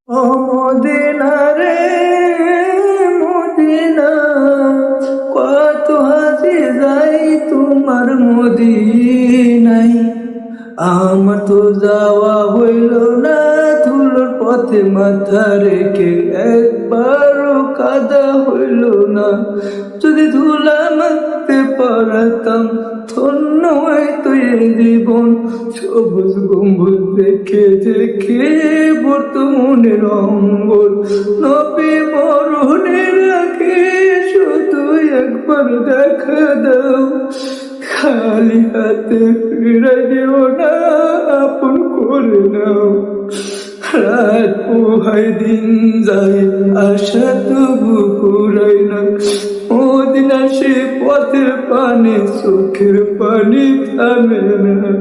ও Medina রে Medina, কত হাজি যাই তোমার মদিনাই। আমার তো যাওয়া হইল না, ধুলোর পথে মাথা রেখে একবারও কাদা হইল না। যদি ধুলা মাখতে পারতাম ধন্য হয়তো এই জীবন। সবুজ গম্বুজ দেখে দেখে বর্তমানের অঙ্গন। নবী মরণের আগে শুধু একবার দেখা দাও, খালি হাতে ফিরে যেও না, আপন করে নাও। রাত পোহায় দিন যায়, আশা তবু ফুরায় না। মদিনা সে পথের পানে চোখের পানি থামে না।